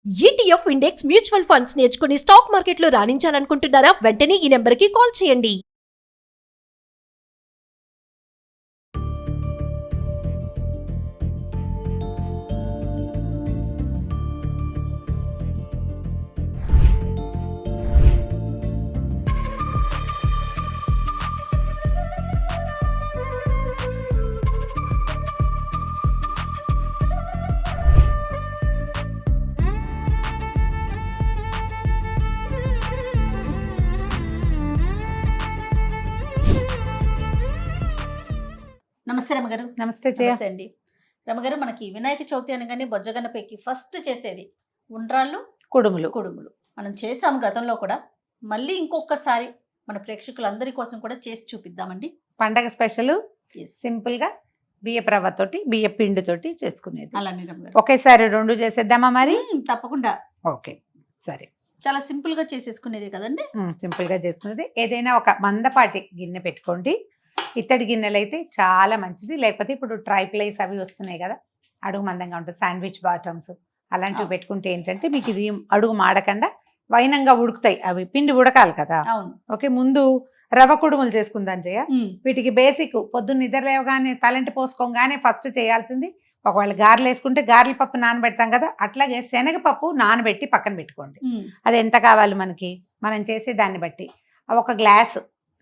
ETF index mutual funds నేర్చుకుని stock మార్కెట్లో రాణించాలనుకుంటున్నారా? వెంటనే ఈ నెంబర్కి కాల్ చేయండి. నమస్తే రమగారు. నమస్తే జయ. నమస్తే అండి. రమగారు, మనకి వినాయక చవితి అనగానే బొజ్జగన్నపైకి ఫస్ట్ చేసేది ఉండ్రాళ్ళు, కుడుములు. కుడుములు. మనం చేసాము గతంలో కూడా, మళ్ళీ ఇంకొకసారి మన ప్రేక్షకులందరి కోసం కూడా చేసి చూపిద్దామండి. పండగ స్పెషల్ Yes. సింపుల్ గా బియ్యపు రవ్వతోటి బియ్య పిండితోటి చేసుకునేది. అలానే రమగారు. ఒకేసారి రెండు చేసేద్దామా మరి? తప్పకుండా. ఓకే సరే. చాలా సింపుల్ గా చేసేసుకునేది కదండి. సింపుల్ గా చేసుకునేది. ఏదైనా ఒక మందపాటి గిన్నె పెట్టుకోండి. ఇత్తడి గిన్నెలు అయితే చాలా మంచిది. లేకపోతే ఇప్పుడు ట్రైప్లైస్ అవి వస్తున్నాయి కదా, అడుగు మందంగా ఉంటుంది, శాండ్విచ్ బాటమ్స్ అలాంటివి పెట్టుకుంటే ఏంటంటే మీకు ఇది అడుగు మాడకుండా వైనంగా ఉడుకుతాయి. అవి పిండి ఉడకాలి కదా. అవును. ఓకే, ముందు రవ్వ కుడుములు చేసుకుందాం జయ. వీటికి బేసిక్ పొద్దున్న నిద్ర లేవగానే తలంటి పోసుకోగానే ఫస్ట్ చేయాల్సింది, ఒకవేళ గారెలు వేసుకుంటే గారెల పప్పు నానబెడతాం కదా, అట్లాగే శనగపప్పు నానబెట్టి పక్కన పెట్టుకోండి. అది ఎంత కావాలి మనకి, మనం చేసే దాన్ని బట్టి. ఒక గ్లాస్,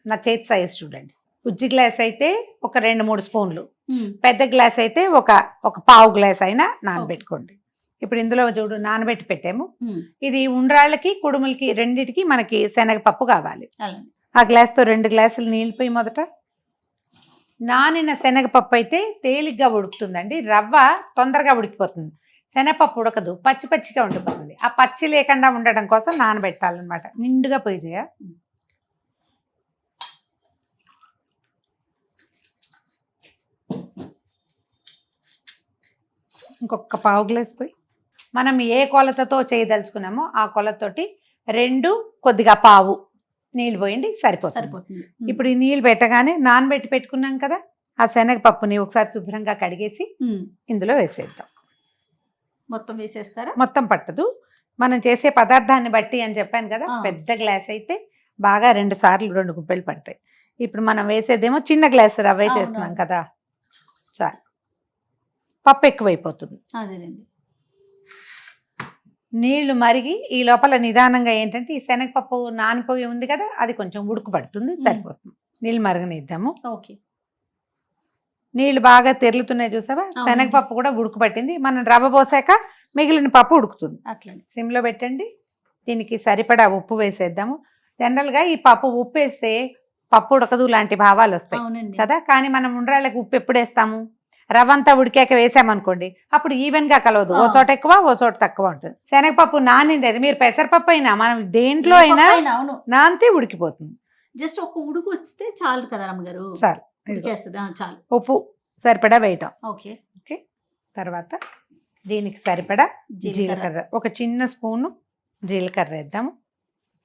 నా చేతి సైజ్ చూడండి, ఉజ్జి గ్లాస్ అయితే ఒక 2-3 స్పూన్లు, పెద్ద గ్లాస్ అయితే ఒక పావు గ్లాస్ అయినా నానబెట్టుకోండి. ఇప్పుడు ఇందులో చూడు నానబెట్టి పెట్టాము. ఇది ఉండ్రాళ్ళకి కుడుములకి రెండిటికి మనకి శనగపప్పు కావాలి. ఆ గ్లాస్తో 2 గ్లాసులు నీళ్ళు పోయి మొదట. నానిన శనగపప్పు అయితే తేలిగ్గా ఉడుకుతుందండి, రవ్వ తొందరగా ఉడికిపోతుంది. శనగపప్పు ఉడకదు, పచ్చి పచ్చిగా ఉండిపోతుంది. ఆ పచ్చి లేకుండా ఉండడం కోసం నానబెట్టాలన్నమాట. నిండుగా పోయి చేయ. ఇంకొక పావు గ్లాస్ పోయి, మనం ఏ కొలతతో చేయదలుచుకున్నామో ఆ కొలతతోటి 2 కొద్దిగా పావు నీళ్ళు పోయండి, సరిపోతుంది. ఇప్పుడు ఈ నీళ్ళు పెట్టగానే నానబెట్టి పెట్టుకున్నాం కదా, ఆ శనగపప్పుని ఒకసారి శుభ్రంగా కడిగేసి ఇందులో వేసేద్దాం. మొత్తం వేసేస్తారా? మొత్తం పట్టదు, మనం చేసే పదార్థాన్ని బట్టి అని చెప్పాను కదా. పెద్ద గ్లాస్ అయితే బాగా 2 సార్లు 2 గుప్పెలు పడతాయి. ఇప్పుడు మనం వేసేదేమో చిన్న గ్లాస్ రవ్వ చేస్తున్నాం కదా, చాలు. పప్పు ఎక్కువైపోతుంది. అదేనండి. నీళ్లు మరిగి ఈ లోపల నిదానంగా ఏంటంటే ఈ శనగపప్పు నానిపోయి ఉంది కదా, అది కొంచెం ఉడుకుపడుతుంది, సరిపోతుంది. నీళ్ళు మరగనిద్దాము. ఓకే. నీళ్ళు బాగా తెరులుతున్నాయి చూసావా, శనగపప్పు కూడా ఉడుకుపట్టింది. మనం రవ్వ పోసాక మిగిలిన పప్పు ఉడుకుతుంది. అట్లా సిమ్లో పెట్టండి. దీనికి సరిపడా ఉప్పు వేసేద్దాము. జనరల్గా ఈ పప్పు ఉప్పు వేస్తే పప్పు ఉడకదు లాంటి భావాలు వస్తాయి కదా, కానీ మనం ఉండ్రాళ్ళకి ఉప్పు ఎప్పుడు వేస్తాము, రవ్వ అంతా ఉడికాక వేసామనుకోండి, అప్పుడు ఈవెన్ గా కలవదు, ఓ చోట ఎక్కువ ఓ చోట తక్కువ ఉంటుంది. శనగపప్పు నానింది, అది మీరు పెసరపప్పు అయినా మనం దేంట్లో అయినా నానితే ఉడికిపోతుంది. జస్ట్ ఒక ఉడుకు వస్తే చాలు కదా రమ్మగారు. చాలు, చాలు. ఉప్పు సరిపడా వేయటం. ఓకే. ఓకే, తర్వాత దీనికి సరిపడా జీలకర్ర, ఒక చిన్న స్పూను జీలకర్ర వేద్దాము.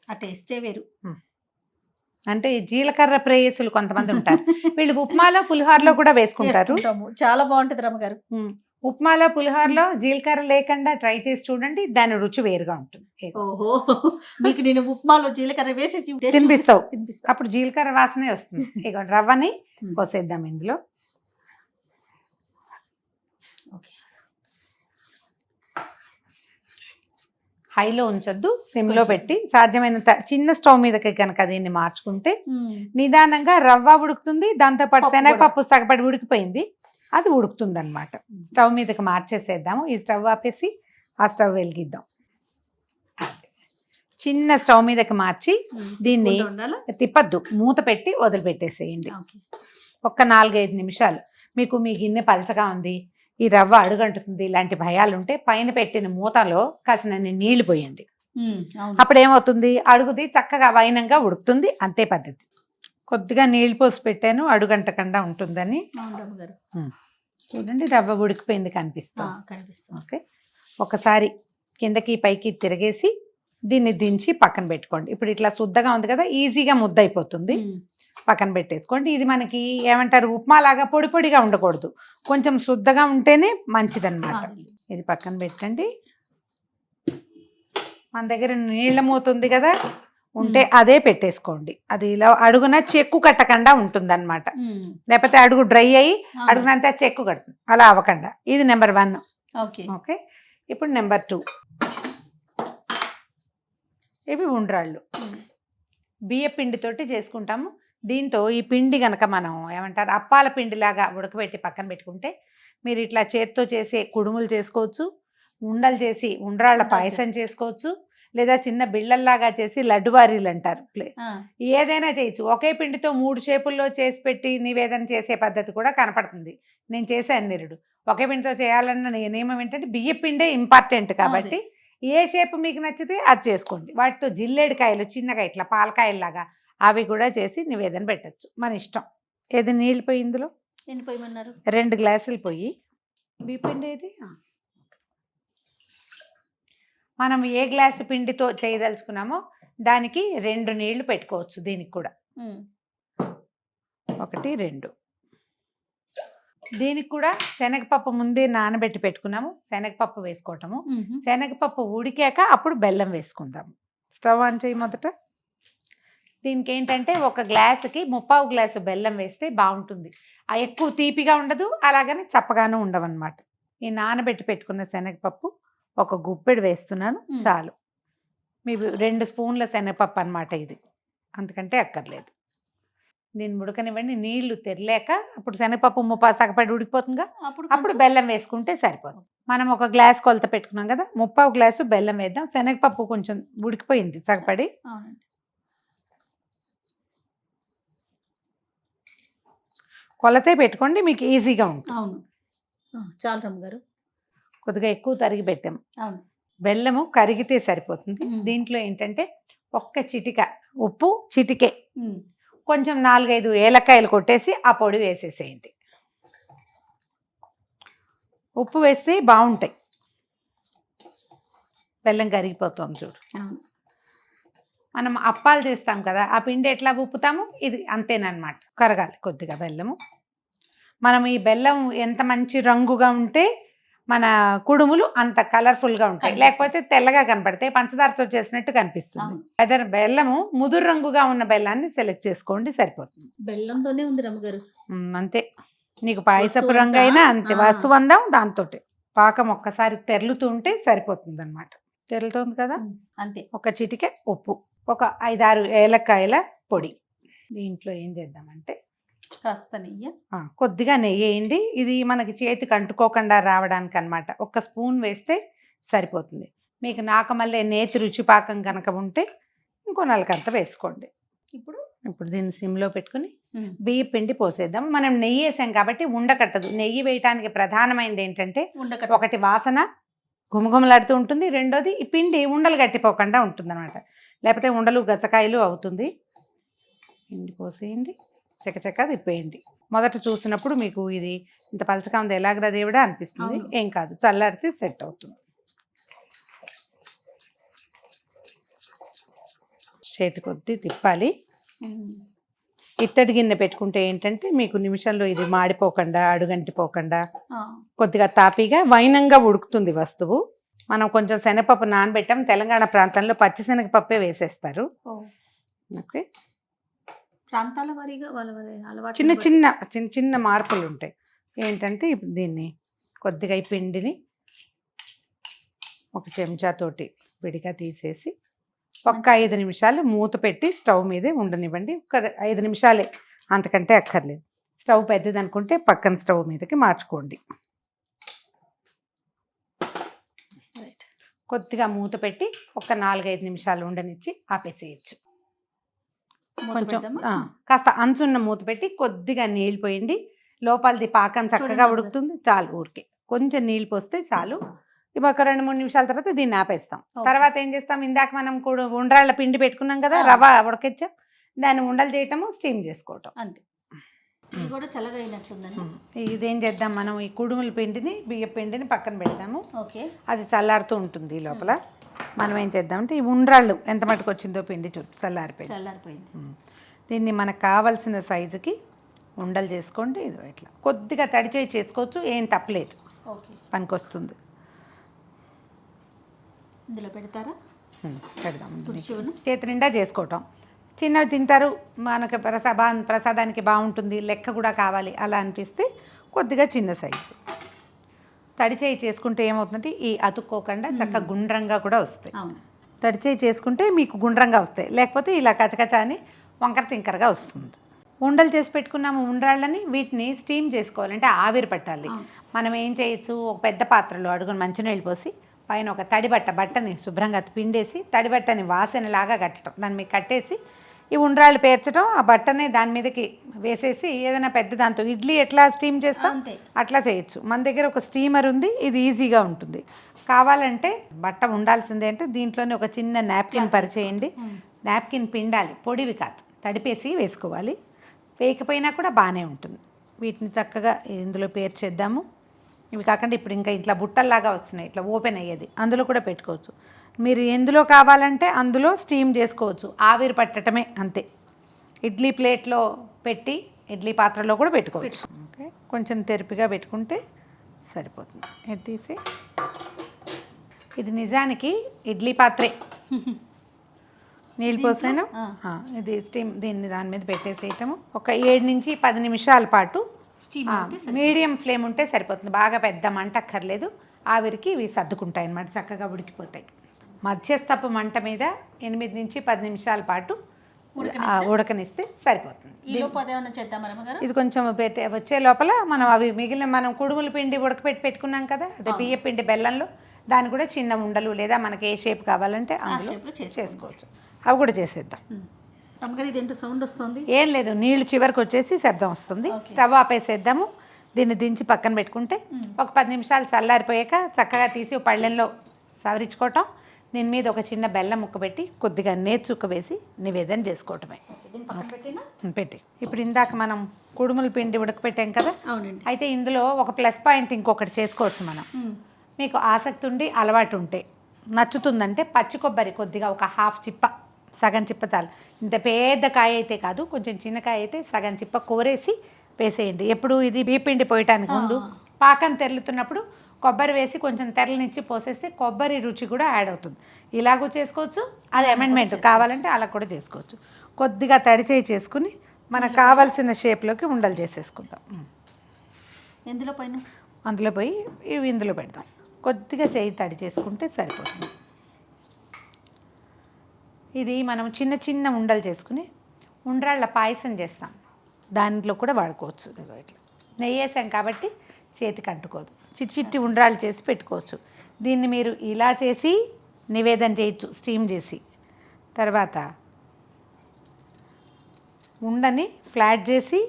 ఆ టేస్టే వేరు. అంటే జీలకర్ర ప్రేయసులు కొంతమంది ఉంటారు, వీళ్ళు ఉప్మాలో పులిహోరలో కూడా వేసుకుంటారు. చాలా బాగుంటుంది రమ్మగారు. ఉప్మాలో పులిహోరలో జీలకర్ర లేకుండా ట్రై చేసి చూడండి, దాని రుచి వేరుగా ఉంటుంది. ఓహో, మీకు నేను ఉప్మాలో జీలకర్ర వేసి తినిపిస్తావు, అప్పుడు జీలకర్ర వాసనే వస్తుంది. ఇక రవ్వని పోసేద్దాం ఇందులో. హైలో ఉంచొద్దు, సిమ్లో పెట్టి సాధ్యమైనంత చిన్న స్టవ్ మీదకి కనుక దీన్ని మార్చుకుంటే నిదానంగా రవ్వ ఉడుకుతుంది, దాంతోపాటు శనగపప్పు సగపడి ఉడికిపోయింది, అది ఉడుకుతుంది అనమాట. స్టవ్ మీదకి మార్చేసేద్దాము. ఈ స్టవ్ ఆపేసి ఆ స్టవ్ వెలిగిద్దాం. చిన్న స్టవ్ మీదకి మార్చి దీన్ని తిప్పద్దు, మూత పెట్టి వదిలిపెట్టేసేయండి. ఒక్క 4-5 నిమిషాలు. మీకు మీ గిన్నె పలచగా ఉంది, ఈ రవ్వ అడుగంటుతుంది, ఇలాంటి భయాలు ఉంటే పైన పెట్టిన మూతలో కాసినన్ని నీళ్లు పోయండి. అప్పుడు ఏమవుతుంది, అడుగుది చక్కగా వైనంగా ఉడుకుతుంది. అంతే పద్ధతి. కొద్దిగా నీళ్ళు పోసి పెట్టాను అడుగంటకుండా ఉంటుందని. చూడండి, రవ్వ ఉడికిపోయింది, కనిపిస్తుంది. ఓకే, ఒకసారి కిందకి పైకి తిరిగేసి దీన్ని దించి పక్కన పెట్టుకోండి. ఇప్పుడు ఇట్లా శుద్ధగా ఉంది కదా, ఈజీగా ముద్ద అయిపోతుంది. పక్కన పెట్టేసుకోండి. ఇది మనకి ఏమంటారు, ఉప్మా లాగా పొడి పొడిగా ఉండకూడదు, కొంచెం శుద్ధగా ఉంటేనే మంచిదన్నమాట. ఇది పక్కన పెట్టండి. మన దగ్గర నీళ్ళ మూత ఉంది కదా, ఉంటే అదే పెట్టేసుకోండి. అది ఇలా అడుగున చెక్కు కట్టకుండా ఉంటుంది అనమాట. లేకపోతే అడుగు డ్రై అయ్యి అడుగునంతా చెక్కు కడుతుంది, అలా అవ్వకుండా. ఇది నెంబర్ 1. ఓకే. ఓకే, ఇప్పుడు నెంబర్ 2 ఇవి ఉండ్రాళ్ళు. బియ్య పిండితోటి చేసుకుంటాము. దీంతో ఈ పిండి కనుక మనం ఏమంటారు అప్పాల పిండిలాగా ఉడకబెట్టి పక్కన పెట్టుకుంటే మీరు ఇట్లా చేత్తో చేసే కుడుములు చేసుకోవచ్చు, ఉండలు చేసి ఉండ్రాళ్ళ పాయసం చేసుకోవచ్చు, లేదా చిన్న బిళ్ళల్లాగా చేసి లడ్డువారీలు అంటారు, ఏదైనా చేయొచ్చు. ఒకే పిండితో 3 షేపుల్లో చేసి పెట్టి నివేదన చేసే పద్ధతి కూడా కనపడుతుంది. నేను చేశాను నిరుడు. ఒకే పిండితో చేయాలన్న నియమం ఏంటంటే బియ్య పిండే ఇంపార్టెంట్ కాబట్టి ఏ షేప్ మీకు నచ్చితే అది చేసుకోండి. వాటితో జిల్లేడికాయలు చిన్నగా ఇట్లా పాలకాయల్లాగా అవి కూడా చేసి నివేదన పెట్టచ్చు, మన ఇష్టం. ఏది నీళ్ళు పోయి ఇందులో ఎన్ని పోయమన్నారు? 2 గ్లాసులు పోయి. బియ్య పిండి ఏది మనం ఏ గ్లాసు పిండితో చేయదలుచుకున్నామో దానికి 2 నీళ్లు పెట్టుకోవచ్చు. దీనికి కూడా 1 2. దీనికి కూడా శనగపప్పు ముందే నానబెట్టి పెట్టుకున్నాము, శనగపప్పు వేసుకోవటము. శనగపప్పు ఉడికాక అప్పుడు బెల్లం వేసుకుందాము. స్టవ్ ఆన్ చేయి మొదట. దీనికి ఏంటంటే 1 గ్లాసుకి 3/4 గ్లాసు బెల్లం వేస్తే బాగుంటుంది. ఎక్కువ తీపిగా ఉండదు, అలాగని చప్పగాను ఉండవన్నమాట. ఈ నానబెట్టి పెట్టుకున్న శనగపప్పు 1 గుప్పెడు వేస్తున్నాను, చాలు. మీ 2 స్పూన్ల శనగపప్పు అన్నమాట ఇది, అంతకంటే అక్కర్లేదు. దీన్ని ఉడకనివ్వండి. నీళ్లు తెరలేక అప్పుడు శనగపప్పు 3/4 సగపడి ఉడికిపోతుందిగా, అప్పుడు బెల్లం వేసుకుంటే సరిపోతుంది. మనం 1 గ్లాస్ కొలత పెట్టుకున్నాం కదా, 3/4 గ్లాసు బెల్లం వేద్దాం. శనగపప్పు కొంచెం ఉడికిపోయింది సగపడి. కొలతే పెట్టుకోండి, మీకు ఈజీగా ఉంటుంది. అవును, చాలు రమ్మగారు. కొద్దిగా ఎక్కువ తరిగి పెట్టాము. అవును, బెల్లము కరిగితే సరిపోతుంది. దీంట్లో ఏంటంటే 1 చిటిక ఉప్పు, చిటికే కొంచెం 4-5 ఏలక్కాయలు కొట్టేసి ఆ పొడి వేసేసేయండి. ఉప్పు వేస్తే బాగుంటాయి, బెల్లం కరిగిపోతుంది చూడు. మనం అప్పాలు చేస్తాం కదా, ఆ పిండి ఎట్లా ఉప్పుతాము, ఇది అంతేనమాట. కరగాలి కొద్దిగా బెల్లము. మనం ఈ బెల్లం ఎంత మంచి రంగుగా ఉంటే మన కుడుములు అంత కలర్ఫుల్గా ఉంటాయి, లేకపోతే తెల్లగా కనపడతాయి, పంచదారతో చేసినట్టు కనిపిస్తుంది. అదే బెల్లము ముదురు రంగుగా ఉన్న బెల్లాన్ని సెలెక్ట్ చేసుకోండి, సరిపోతుంది. బెల్లంతోనే ఉంది రమ్మగారు. అంతే, నీకు పాయసపు రంగు అయినా అంతే. వస్తువందం దాంతో పాకం ఒక్కసారి తెరులుతుంటే సరిపోతుంది అనమాట. తెరులుతుంది కదా, అంతే. 1 చిటికె ఉప్పు, 5-6 ఏలక్కాయల పొడి. దీంట్లో ఏం చేద్దామంటే కాస్త నెయ్యి, కొద్దిగా నెయ్యి వేయండి. ఇది మనకి చేతికి అంటుకోకుండా రావడానికి అనమాట. 1 స్పూన్ వేస్తే సరిపోతుంది. మీకు నాకమల్లే నేతి రుచి పాకం కనుక ఉంటే ఇంకో 4 వేసుకోండి. ఇప్పుడు దీన్ని సిమ్లో పెట్టుకుని బియ్య పిండి పోసేద్దాం. మనం నెయ్యి వేసాం కాబట్టి ఉండకట్టదు. నెయ్యి వేయటానికి ప్రధానమైనది ఏంటంటే 1 వాసన గుమగుమలాడుతూ ఉంటుంది, 2వది ఈ పిండి ఉండలు గట్టిపోకుండా ఉంటుంది అనమాట. లేకపోతే ఉండలు గచ్చకాయలు అవుతుంది. పిండి పోసేయండి, చకచక తిప్పేయండి. మొదట చూసినప్పుడు మీకు ఇది ఇంత పలచగా ఉంది ఎలాగరా దేవుడా అనిపిస్తుంది, ఏం కాదు, చల్లారితే సెట్ అవుతుంది. చేతి కొద్ది తిప్పాలి. ఇత్తడి గిన్నె పెట్టుకుంటే ఏంటంటే మీకు నిమిషంలో ఇది మాడిపోకుండా అడుగంటిపోకుండా కొద్దిగా తాపీగా వైనంగా ఉడుకుతుంది వస్తువు. మనం కొంచెం శనగపప్పు నానబెట్టాం. తెలంగాణ ప్రాంతంలో పచ్చి శనగపప్పే వేసేస్తారు. ఓకే, ప్రాంతాల వారీగా వాళ్ళ అలవాటు చిన్న చిన్న మార్పులు ఉంటాయి. ఏంటంటే ఇప్పుడు దీన్ని కొద్దిగా ఈ పిండిని 1 చెంచాతోటి విడిగా తీసేసి 5 నిమిషాలు మూత పెట్టి స్టవ్ మీదే ఉండనివ్వండి. 5 నిమిషాలే, అంతకంటే అక్కర్లేదు. స్టవ్ పెద్దది అనుకుంటే పక్కన స్టవ్ మీదకి మార్చుకోండి. కొద్దిగా మూత పెట్టి 4-5 నిమిషాలు ఉండనిచ్చి ఆపేసేయచ్చు. కొంచెం కాస్త అంచున్న మూత పెట్టి కొద్దిగా నీళ్ళు పోయండి. లోపలిది పాకం చక్కగా ఉడుకుతుంది. చాలు, ఊరికే కొంచెం నీళ్ళు పోస్తే చాలు. ఇవి 2-3 నిమిషాల తర్వాత దీన్ని ఆపేస్తాం. తర్వాత ఏం చేస్తాం, ఇందాక మనం కూడా ఉండ్రాళ్ళ పిండి పెట్టుకున్నాం కదా, రవ్వ ఉడకిచ్చాం, దాన్ని ఉండలు చేయటము, స్టీమ్ చేసుకోవటం, అంతే. ఇదేం చేద్దాం, మనం ఈ కుడుముల పిండిని బియ్య పిండిని పక్కన పెడతాము. అది చల్లారుతూ ఉంటుంది. ఈ లోపల మనం ఏం చేద్దామంటే ఈ ఉండ్రాళ్ళు ఎంత మటుకు వచ్చిందో పిండి చల్లారిపోయింది. దీన్ని మనకు కావాల్సిన సైజుకి ఉండలు చేసుకోండి. ఇది ఇట్లా కొద్దిగా తడిచేయి చేసుకోవచ్చు, ఏం తప్పలేదు, పనికొస్తుంది. ఇందులో పెడతారా? పెడదాం. శివుని చేతి నిండా చేసుకోవటం. చిన్నవి తింటారు, మనకు ప్రసాదానికి బాగుంటుంది, లెక్క కూడా కావాలి అలా అనిపిస్తే కొద్దిగా చిన్న సైజు. తడి చేయి చేసుకుంటే ఏమవుతుందంటే ఈ అతుక్కోకుండా చక్కగా గుండ్రంగా కూడా వస్తాయి. అవును. తడి చేయి చేసుకుంటే మీకు గుండ్రంగా వస్తాయి, లేకపోతే ఇలా కచకచ అని వంకర తింకరగా వస్తుంది. ఉండలు చేసి పెట్టుకున్నాము ఉండ్రాళ్ళని, వీటిని స్టీమ్ చేసుకోవాలంటే ఆవిరి పట్టాలి. మనం ఏం చేయొచ్చు, ఒక పెద్ద పాత్రలో అడుగుని మంచినీళ్ళు పోసి పైన ఒక బట్టని శుభ్రంగా పిండేసి తడిబట్టని వాసనలాగా కట్టడం, దాన్ని మీకు కట్టేసి ఈ ఉండ్రాళ్ళు పేర్చడం, ఆ బట్టని దాని మీదకి వేసేసి ఏదైనా పెద్ద దాంతో ఇడ్లీ ఎట్లా స్టీమ్ చేస్తాం అట్లా చేయొచ్చు. మన దగ్గర ఒక స్టీమర్ ఉంది, ఇది ఈజీగా ఉంటుంది. కావాలంటే బట్ట ఉండాల్సిందే అంటే దీంట్లోనే ఒక చిన్న నాప్కిన్ పరిచేయండి. నాప్కిన్ పిండాలి, పొడివి కాదు, తడిపేసి వేసుకోవాలి. వేయకపోయినా కూడా బాగానే ఉంటుంది. వీటిని చక్కగా ఇందులో పేర్చేద్దాము. ఇవి కాకుండా ఇప్పుడు ఇంకా ఇట్లా బుట్టల్లాగా వస్తున్నాయి, ఇట్లా ఓపెన్ అయ్యేది, అందులో కూడా పెట్టుకోవచ్చు. మీరు ఎందులో కావాలంటే అందులో స్టీమ్ చేసుకోవచ్చు, ఆవిరి పట్టడమే అంతే. ఇడ్లీ ప్లేట్లో పెట్టి ఇడ్లీ పాత్రలో కూడా పెట్టుకోవచ్చు. ఓకే, కొంచెం తెరిపిగా పెట్టుకుంటే సరిపోతుంది. ఇది తీసి, ఇది నిజానికి ఇడ్లీ పాత్రే, నీళ్ళు పోసాను. ఇది స్టీమ్, దీన్ని దాని మీద పెట్టేసేయటము. ఒక 7 నుంచి 10 నిమిషాల పాటు మీడియం ఫ్లేమ్ ఉంటే సరిపోతుంది, బాగా పెద్ద మంట అక్కర్లేదు. ఆవిరికి ఇవి సర్దుకుంటాయి అన్నమాట, చక్కగా ఉడికిపోతాయి. మధ్యస్థపు మంట మీద 8 నుంచి 10 నిమిషాల పాటు ఉడకనిస్తే సరిపోతుంది. ఇది కొంచెం వచ్చే లోపల మనం అవి మిగిలిన మనం కుడుముల పిండి పెట్టుకున్నాం కదా, అదే బియ్య పిండి బెల్లంలో, దాన్ని కూడా చిన్న ఉండలు లేదా మనకి ఏ షేప్ కావాలంటే అందులో చేసుకోవచ్చు. అవి కూడా చేసేద్దాం. సౌండ్ వస్తుంది, ఏం లేదు, నీళ్లు చివరికి వచ్చేసి శబ్దం వస్తుంది. స్టవ్ ఆపేసేద్దాము. దీన్ని దించి పక్కన పెట్టుకుంటే ఒక 10 నిమిషాలు చల్లారిపోయాక చక్కగా తీసి పళ్ళెంలో సవరించుకోవటం. దీని మీద ఒక చిన్న బెల్లం ముక్క పెట్టి కొద్దిగా నేర్చుక్క వేసి నివేదన చేసుకోవటమే. పెట్టి ఇప్పుడు ఇందాక మనం కుడుముల పిండి ఉడకపెట్టాం కదా, అయితే ఇందులో ఒక ప్లస్ పాయింట్ ఇంకొకటి చేసుకోవచ్చు మనం. మీకు ఆసక్తి ఉండి అలవాటు ఉంటే, నచ్చుతుందంటే పచ్చి కొబ్బరి కొద్దిగా ఒక హాఫ్ చిప్ప, సగం చిప్ప చాలు. ఇంత పెద్ద కాయ అయితే కాదు, కొంచెం చిన్న కాయ అయితే సగం చిప్ప కోరేసి వేసేయండి. ఎప్పుడు ఇది బియ్యపిండి పోయటానికి ముందు పాకం తెరులుతున్నప్పుడు కొబ్బరి వేసి కొంచెం తెరలనిచ్చి పోసేస్తే కొబ్బరి రుచి కూడా యాడ్ అవుతుంది. ఇలాగూ చేసుకోవచ్చు, అది అమెండ్మెంట్ కావాలంటే అలా కూడా చేసుకోవచ్చు. కొద్దిగా తడి చేయి చేసుకుని మనకు కావాల్సిన షేప్లోకి ఉండలు చేసేసుకుందాం. అందులో పోయి ఇవి ఇందులో పెడదాం. కొద్దిగా చేయి తడి చేసుకుంటే సరిపోతుంది. ఇది మనం చిన్న చిన్న ఉండలు చేసుకుని ఉండ్రాళ్ళ పాయసం చేస్తాం, దాంట్లో కూడా వాడుకోవచ్చు. ఇట్లా నెయ్యి వేసాం కాబట్టి చేతికి అంటుకోదు. చిట్టి ఉండ్రాళ్ళు చేసి పెట్టుకోవచ్చు. దీన్ని మీరు ఇలా చేసి నివేదన చేయొచ్చు, స్టీమ్ చేసి. తర్వాత ఉండని ఫ్లాట్ చేసి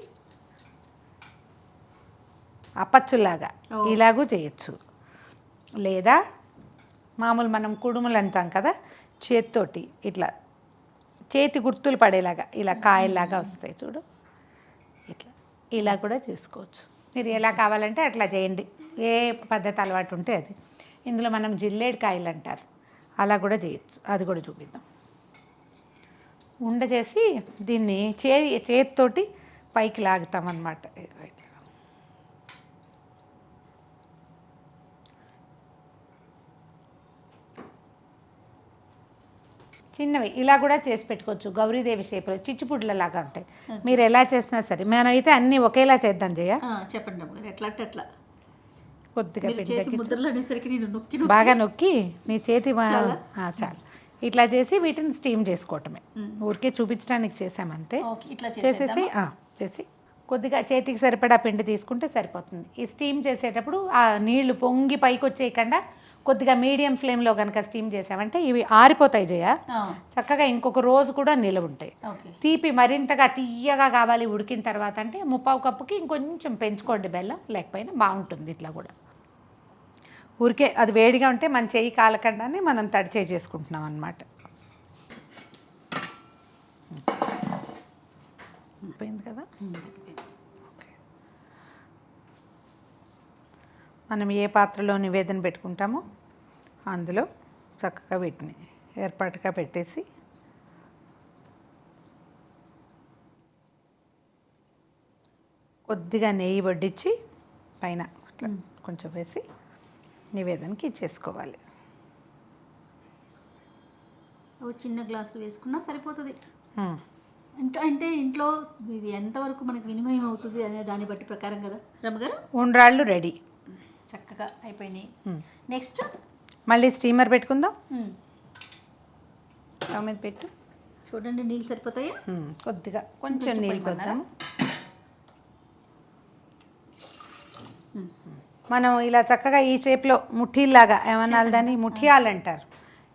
అప్పచ్చులాగా ఇలాగూ చేయొచ్చు. లేదా మామూలు మనం కుడుములు అంటాం కదా, చేతితోటి ఇట్లా చేతి గుర్తులు పడేలాగా ఇలా కాయల్లాగా వస్తాయి చూడు, ఇట్లా ఇలా కూడా చేసుకోవచ్చు. మీరు ఎలా కావాలంటే అట్లా చేయండి, ఏ పద్ధతి అలవాటు ఉంటే అది. ఇందులో మనం జిల్లేడు కాయలు అంటారు, అలా కూడా చేయొచ్చు, అది కూడా చూపిద్దాం. ఉండ చేసి దీన్ని చేతితోటి పైకి లాగుతామన్నమాట. చిన్నవి ఇలా కూడా చేసి పెట్టుకోవచ్చు. గౌరీదేవి షేప్లో చిచ్చుపుడ్ల లాగా ఉంటాయి. మీరు ఎలా చేసినా సరే, మనమైతే అన్నీ ఒకేలా చేద్దాం. జయ చెప్పండి, ఎట్లా కొద్దిగా బాగా నొక్కి నీ చేతి చాలు. ఇట్లా చేసి వీటిని స్టీమ్ చేసుకోవటమే. ఊరికే చూపించడానికి చేసామంతే. చేసి కొద్దిగా చేతికి సరిపడా పిండి తీసుకుంటే సరిపోతుంది. ఈ స్టీమ్ చేసేటప్పుడు ఆ నీళ్లు పొంగి పైకి వచ్చేయకుండా కొద్దిగా మీడియం ఫ్లేమ్లో కనుక స్టీమ్ చేసామంటే ఇవి ఆరిపోతాయి జయ, చక్కగా ఇంకొక రోజు కూడా నిలవ ఉంటాయి. తీపి మరింతగా తీయగా కావాలి ఉడికిన తర్వాత అంటే 1/4 కప్పుకి ఇంకొంచెం పెంచుకోండి బెల్లం, లేకపోయినా బాగుంటుంది. ఇట్లా కూడా ఊరికే అది వేడిగా ఉంటే మన చెయ్యి కాలకుండానే మనం తడి చేసుకుంటున్నాం అన్నమాట. అయిపోయింది కదా. మనం ఏ పాత్రలో నివేదన పెట్టుకుంటామో అందులో చక్కగా వీటిని ఏర్పాటుగా పెట్టేసి కొద్దిగా నెయ్యి వడ్డించి పైన కొంచెం వేసి నివేదనకి ఇచ్చేసుకోవాలి. ఓ చిన్న గ్లాసులు వేసుకున్నా సరిపోతుంది. ఉమ్. అంటే ఇంట్లో ఇది ఎంతవరకు మనకి వినిమయం అవుతుంది అనే దాన్ని బట్టి ప్రకారం కదా రమ్మగారు. ఉండ్రాళ్ళు రెడీ. చక్కగా అయిపోయినాయి. నెక్స్ట్ మళ్ళీ స్టీమర్ పెట్టుకుందాం. స్టవ్ మీద పెట్టు. చూడండి నీళ్ళు సరిపోతాయా? కొద్దిగా కొంచెం నీళ్ళు పోద్దాము. మనం ఇలా చక్కగా ఈ షేప్లో ముఠీల్లాగా ఏమన్నా దాన్ని ముఠియాలు అంటారు,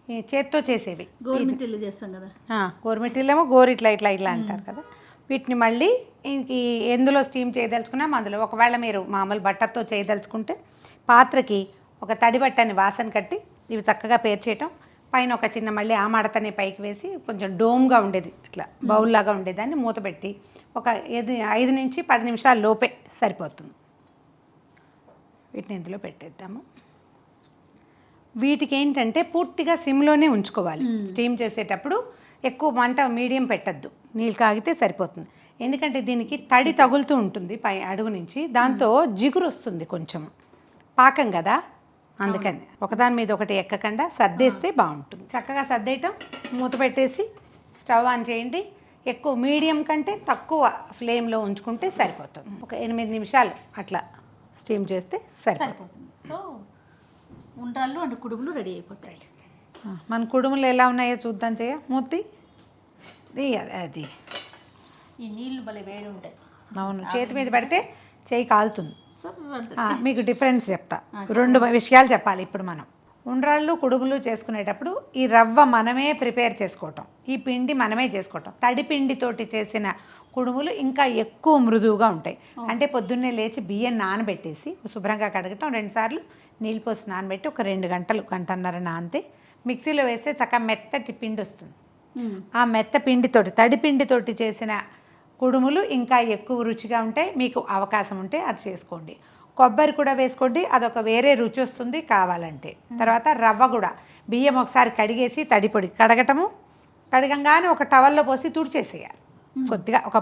ఈ చేత్తో చేసేవి. గోరుమిట్టిల్లు చేస్తాం కదా. గోరుమిట్టిలేమో గోరు ఇట్లా ఇట్లా ఇట్లా అంటారు కదా. వీటిని మళ్ళీ ఇంక ఎందులో స్టీమ్ చేయదలుచుకున్నాం అందులో. ఒకవేళ మీరు మామూలు బట్టతో చేయదలుచుకుంటే పాత్రకి ఒక తడి బట్టని వాసన కట్టి ఇవి చక్కగా పేర్చేయటం, పైన ఒక చిన్న మళ్ళీ ఆ మడతని పైకి వేసి కొంచెం డోమ్గా ఉండేది ఇట్లా బౌల్ లాగా ఉండేదాన్ని మూత పెట్టి ఒక 5 నుంచి 10 నిమిషాల లోపే సరిపోతుంది. వీటిని ఇందులో పెట్టేద్దాము. వీటికి ఏంటంటే పూర్తిగా సిమ్లోనే ఉంచుకోవాలి. స్టీమ్ చేసేటప్పుడు ఎక్కువ మంట మీడియం పెట్టద్దు, నీళ్ళు కాగితే సరిపోతుంది. ఎందుకంటే దీనికి తడి తగులుతూ ఉంటుంది పై అడుగు నుంచి, దాంతో జిగురు వస్తుంది కొంచెం, పాకం కదా, అందుకని ఒకదాని మీద ఒకటి ఎక్కకుండా సర్దేస్తే బాగుంటుంది. చక్కగా సర్దేయటం, మూత పెట్టేసి స్టవ్ ఆన్ చేయండి. ఎక్కువ మీడియం కంటే తక్కువ ఫ్లేమ్లో ఉంచుకుంటే సరిపోతుంది. ఒక 8 నిమిషాలు అట్లా స్టీమ్ చేస్తే సరిపోతుంది. సో ఉండ్రాళ్ళు అండ్ కుడుములు రెడీ అయిపోతాయి. మన కుడుములు ఎలా ఉన్నాయో చూద్దాం. మూతి అది ఈ నీళ్లు భలే వేడి ఉంటాయి. అవును, చేతి మీద పడితే చేయి కాలుతుంది. సరే మీకు డిఫరెన్స్ చెప్తా. 2 విషయాలు చెప్పాలి ఇప్పుడు. మనం ఉండ్రాళ్ళు కుడుములు చేసుకునేటప్పుడు ఈ రవ్వ మనమే ప్రిపేర్ చేసుకోవటం, ఈ పిండి మనమే చేసుకోవటం. తడి పిండితోటి చేసిన కుడుములు ఇంకా ఎక్కువ మృదువుగా ఉంటాయి. అంటే పొద్దున్నే లేచి బియ్యం నానబెట్టేసి శుభ్రంగా కడగటం, 2 సార్లు నీళ్ళు పోసి నానబెట్టి ఒక 2 గంటలు గంటన్నర నానితే మిక్సీలో వేస్తే చక్కగా మెత్తటి పిండి వస్తుంది. ఆ మెత్త పిండితోటి తడి పిండితోటి చేసిన కుడుములు ఇంకా ఎక్కువ రుచిగా ఉంటాయి. మీకు అవకాశం ఉంటే అది చేసుకోండి. కొబ్బరి కూడా వేసుకోండి, అదొక వేరే రుచి వస్తుంది కావాలంటే. తర్వాత రవ్వ కూడా బియ్యం ఒకసారి కడిగేసి తడి పొడి కడగటము, కడగంగానే ఒక టవల్లో పోసి తుడిచేసేయాలి. కొద్దిగా ఒక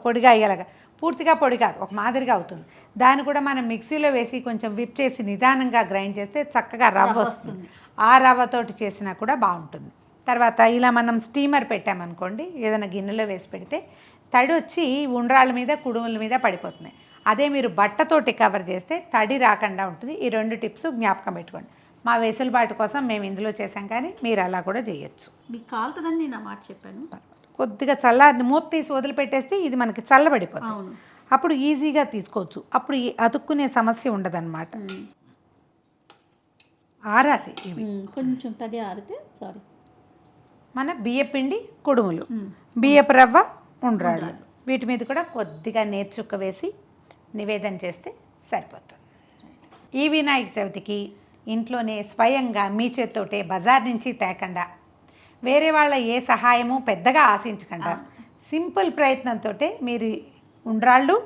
పొడిగా అయ్యేలాగా, పూర్తిగా పొడి కాదు, ఒక మాదిరిగా అవుతుంది. దాన్ని కూడా మనం మిక్సీలో వేసి కొంచెం విప్ చేసి నిదానంగా గ్రైండ్ చేస్తే చక్కగా రవ్వ వస్తుంది. ఆ రవ్వతోటి చేసినా కూడా బాగుంటుంది. తర్వాత ఇలా మనం స్టీమర్ పెట్టామనుకోండి, ఏదైనా గిన్నెలో వేసి పెడితే తడి వచ్చి ఉండ్రాళ్ళ మీద కుడుముల మీద పడిపోతుంది. అదే మీరు బట్టతోటి కవర్ చేస్తే తడి రాకుండా ఉంటుంది. ఈ 2 టిప్స్ జ్ఞాపకం పెట్టుకోండి. మా వెసులుబాటు కోసం మేము ఇందులో చేసాం, కానీ మీరు అలా కూడా చేయొచ్చు. మీకు కాలుతుందని నేను ఆ మాట చెప్పాను. కొద్దిగా మూత తీసి వదిలిపెట్టేస్తే ఇది మనకి చల్లబడిపోతుంది. అప్పుడు ఈజీగా తీసుకోవచ్చు. అప్పుడు అతుక్కునే సమస్య ఉండదన్నమాట. ఆరాలి ఇవి కొంచెం తడి ఆరితే. సారీ, మన బియ్యపిండి కుడుములు, బియ్యపు రవ్వ ఉండ్రాళ్ళు, వీటి మీద కూడా కొద్దిగా నేర్చుక్క వేసి నివేదన చేస్తే సరిపోతుంది. ఈ వినాయక చవితికి ఇంట్లోనే స్వయంగా మీ చేత్తోటే బజార్ నుంచి తేకుండా, వేరే వాళ్ళ ఏ సహాయము పెద్దగా ఆశించకుండా సింపుల్ ప్రయత్నంతో మీరు ఉండ్రాళ్ళు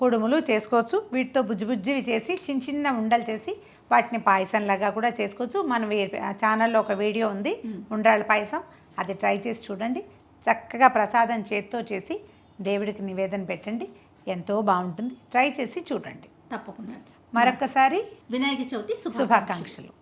కుడుములు చేసుకోవచ్చు. వీటితో బుజ్జివి చేసి చిన్న చిన్న ఉండలు చేసి వాటిని పాయసంలాగా కూడా చేసుకోవచ్చు. మన ఛానల్లో ఒక వీడియో ఉంది, ఉండ్రాళ్ళ పాయసం, అది ట్రై చేసి చూడండి. చక్కగా ప్రసాదం చేత్తో చేసి దేవుడికి నివేదన పెట్టండి, ఎంతో బాగుంటుంది. ట్రై చేసి చూడండి తప్పకుండా. మరొకసారి వినాయక చవితి శుభాకాంక్షలు.